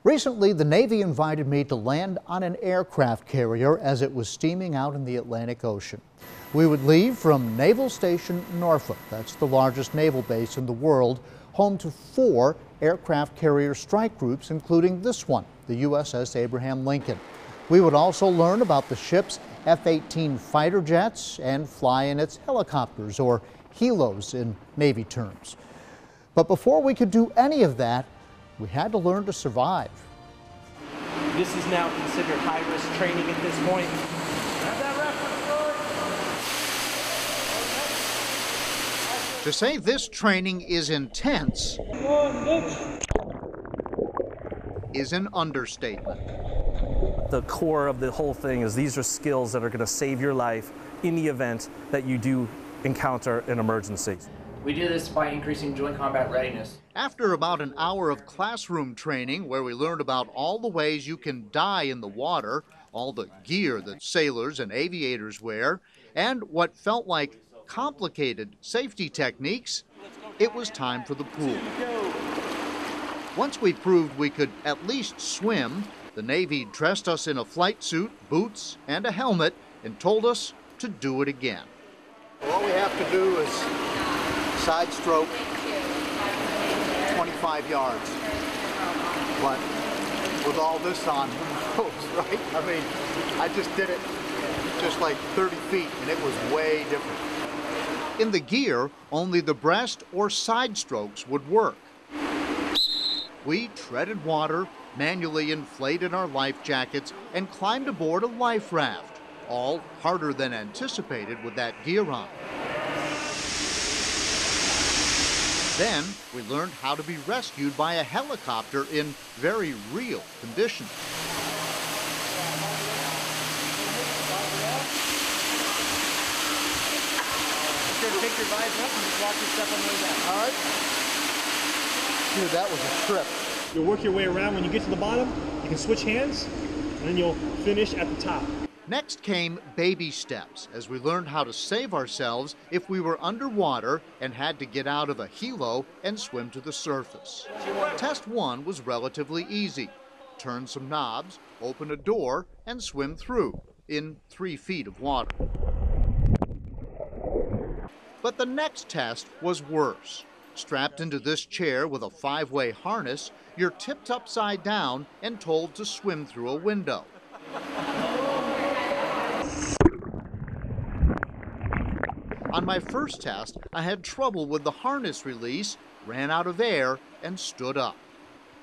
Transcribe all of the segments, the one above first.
Recently, the Navy invited me to land on an aircraft carrier as it was steaming out in the Atlantic Ocean. We would leave from Naval Station Norfolk. That's the largest naval base in the world, home to 4 aircraft carrier strike groups, including this one, the USS Abraham Lincoln. We would also learn about the ship's F-18 fighter jets and fly in its helicopters, or helos in Navy terms. But before we could do any of that, we had to learn to survive. This is now considered high-risk training at this point. To say this training is intense is an understatement. The core of the whole thing is these are skills that are going to save your life in the event that you do encounter an emergency. We do this by increasing joint combat readiness. After about an hour of classroom training where we learned about all the ways you can die in the water, all the gear that sailors and aviators wear, and what felt like complicated safety techniques, it was time for the pool. Once we proved we could at least swim, the Navy dressed us in a flight suit, boots, and a helmet and told us to do it again. All we have to do is side stroke 25 yards. But with all this on, who knows, right? I mean, I just did it just like 30 feet and it was way different. In the gear, only the breast or side strokes would work. We treaded water, manually inflated our life jackets, and climbed aboard a life raft, all harder than anticipated with that gear on. Then we learned how to be rescued by a helicopter in very real conditions. Take your visor up and just walk your step on the way down. All right. Dude, that was a trip. You'll work your way around. When you get to the bottom, you can switch hands, and then you'll finish at the top. Next came baby steps as we learned how to save ourselves if we were underwater and had to get out of a helo and swim to the surface. Test 1 was relatively easy. Turn some knobs, open a door, and swim through in 3 feet of water. But the next test was worse. Strapped into this chair with a 5-way harness, you're tipped upside down and told to swim through a window. On my first test, I had trouble with the harness release, ran out of air, and stood up.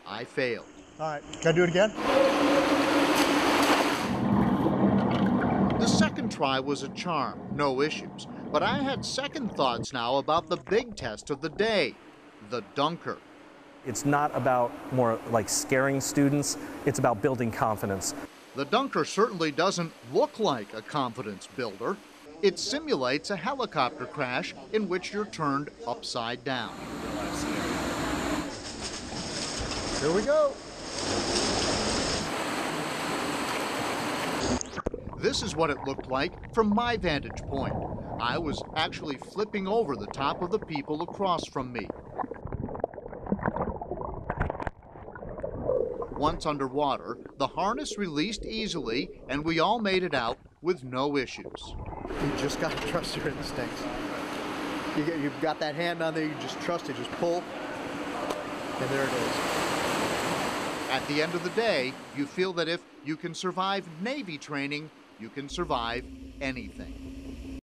I failed. All right, can I do it again? The second try was a charm, no issues. But I had second thoughts now about the big test of the day, the dunker. It's not about more like scaring students, it's about building confidence. The dunker certainly doesn't look like a confidence builder. It simulates a helicopter crash in which you're turned upside down. Here we go. This is what it looked like from my vantage point. I was actually flipping over the top of the people across from me. Once underwater, the harness released easily, and we all made it out with no issues. You just got to trust your instincts. You've got that hand on there, you just trust it, just pull, and there it is. At the end of the day, you feel that if you can survive Navy training, you can survive anything.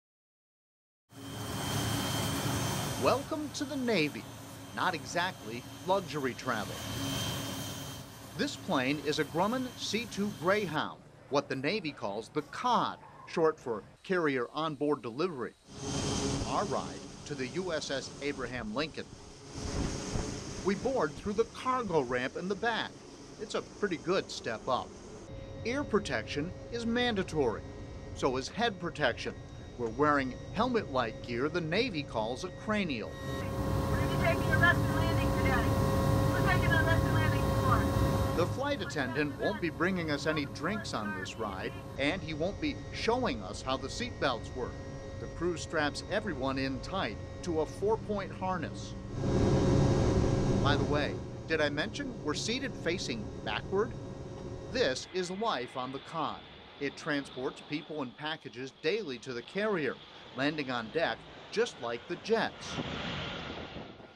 Welcome to the Navy. Not exactly luxury travel. This plane is a Grumman C-2 Greyhound, what the Navy calls the COD, short for Carrier Onboard Delivery. Our ride to the USS Abraham Lincoln. We board through the cargo ramp in the back. It's a pretty good step up. Ear protection is mandatory. So is head protection. We're wearing helmet-like gear the Navy calls a cranial. We're going to be taking a rest and landing today. We're taking a rest and landing tomorrow. The flight attendant won't be bringing us any drinks on this ride, and he won't be showing us how the seat belts work. The crew straps everyone in tight to a 4-point harness. By the way, Did I mention we're seated facing backward? This is life on the cod. It transports people and packages daily to the carrier, landing on deck just like the jets.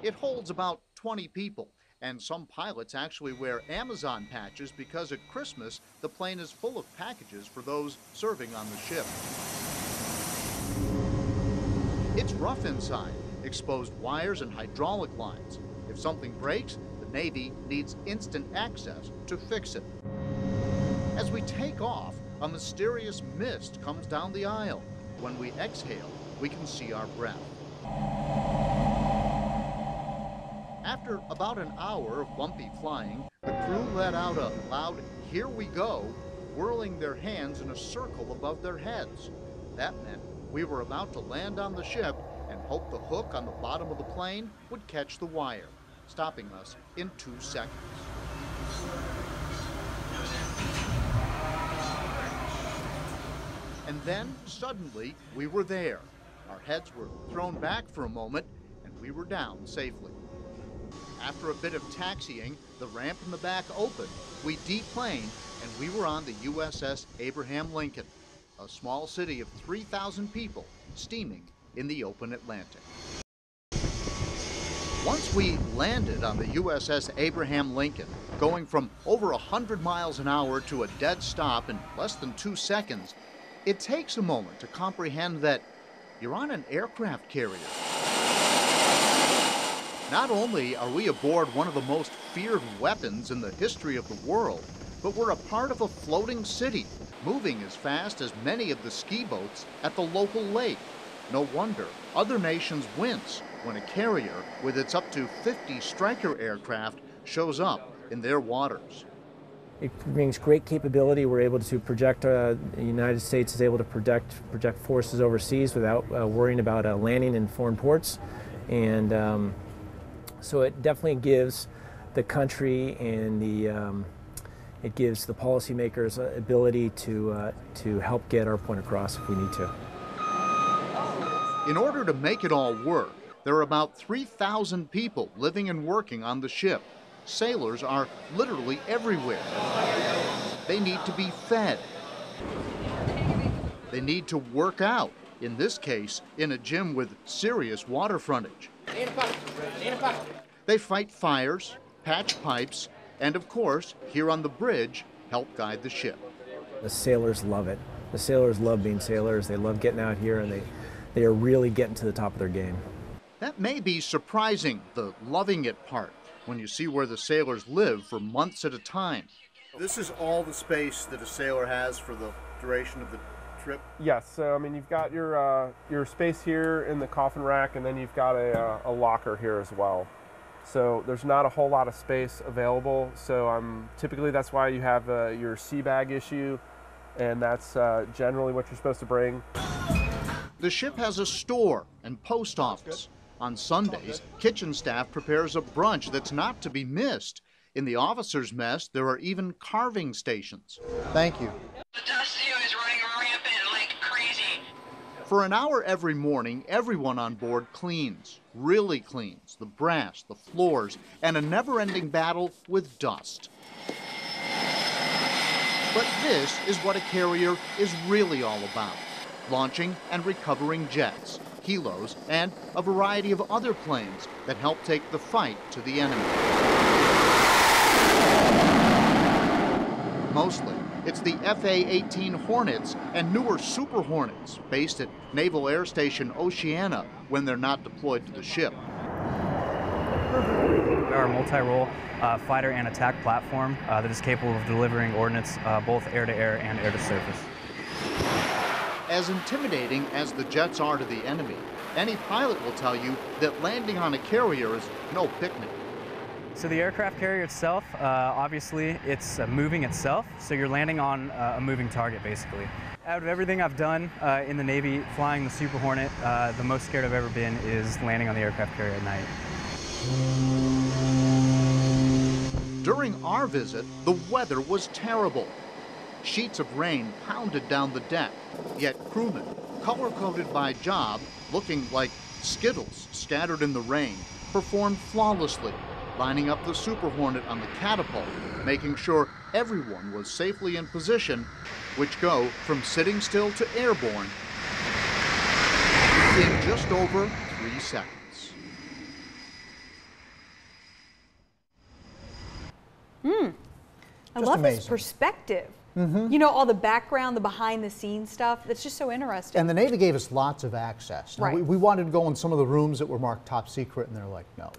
It holds about 20 people, and some pilots actually wear Amazon patches because at Christmas the plane is full of packages for those serving on the ship. It's rough inside, exposed wires and hydraulic lines. If something breaks, the Navy needs instant access to fix it. As we take off, a mysterious mist comes down the aisle. When we exhale, we can see our breath. After about an hour of bumpy flying, the crew let out a loud "Here we go," whirling their hands in a circle above their heads. That meant we were about to land on the ship and hope the hook on the bottom of the plane would catch the wire, stopping us in 2 seconds. And then, suddenly, we were there. Our heads were thrown back for a moment, and we were down safely. After a bit of taxiing, the ramp in the back opened, we deplaned, and we were on the USS Abraham Lincoln, a small city of 3,000 people steaming in the open Atlantic. Once we landed on the USS Abraham Lincoln, going from over 100 miles an hour to a dead stop in less than 2 seconds, it takes a moment to comprehend that you're on an aircraft carrier. Not only are we aboard one of the most feared weapons in the history of the world, but we're a part of a floating city, moving as fast as many of the ski boats at the local lake. No wonder other nations wince when a carrier with its up to 50 Stryker aircraft shows up in their waters. It brings great capability. We're able to project, the United States is able to project forces overseas without worrying about landing in foreign ports. And so it definitely gives the country and it gives the policymakers ability to help get our point across if we need to. In order to make it all work, there are about 3,000 people living and working on the ship. Sailors are literally everywhere. They need to be fed. They need to work out, in this case, in a gym with serious water frontage. They fight fires, patch pipes, and of course, here on the bridge, help guide the ship. The sailors love it. The sailors love being sailors. They love getting out here, and they are really getting to the top of their game. That may be surprising, the loving it part, when you see where the sailors live for months at a time. This is all the space that a sailor has for the duration of the trip? Yes, so I mean you've got your space here in the coffin rack, and then you've got a locker here as well. So there's not a whole lot of space available, so typically that's why you have your sea bag issue, and that's generally what you're supposed to bring. The ship has a store and post office. On Sundays, kitchen staff prepares a brunch that's not to be missed. In the officers' mess, there are even carving stations. Thank you. The dust is running rampant like crazy. For an hour every morning, everyone on board cleans, really cleans, the brass, the floors, and a never-ending battle with dust. But this is what a carrier is really all about: launching and recovering jets, helos, and a variety of other planes that help take the fight to the enemy. Mostly, it's the FA-18 Hornets and newer Super Hornets based at Naval Air Station Oceana when they're not deployed to the ship. Our multi-role fighter and attack platform that is capable of delivering ordnance both air-to-air and air-to-surface. As intimidating as the jets are to the enemy, any pilot will tell you that landing on a carrier is no picnic. So the aircraft carrier itself, obviously it's moving itself, so you're landing on a moving target basically. Out of everything I've done in the Navy, flying the Super Hornet, the most scared I've ever been is landing on the aircraft carrier at night. During our visit, the weather was terrible. Sheets of rain pounded down the deck, yet crewmen, color-coded by job, looking like Skittles scattered in the rain, performed flawlessly. lining up the Super Hornet on the catapult, making sure everyone was safely in position, which go from sitting still to airborne in just over 3 seconds. I love this perspective. You know, all the background, the behind the scenes stuff. That's just so interesting. And the Navy gave us lots of access. Now, Right. we wanted to go in some of the rooms that were marked top secret, and they're like, no,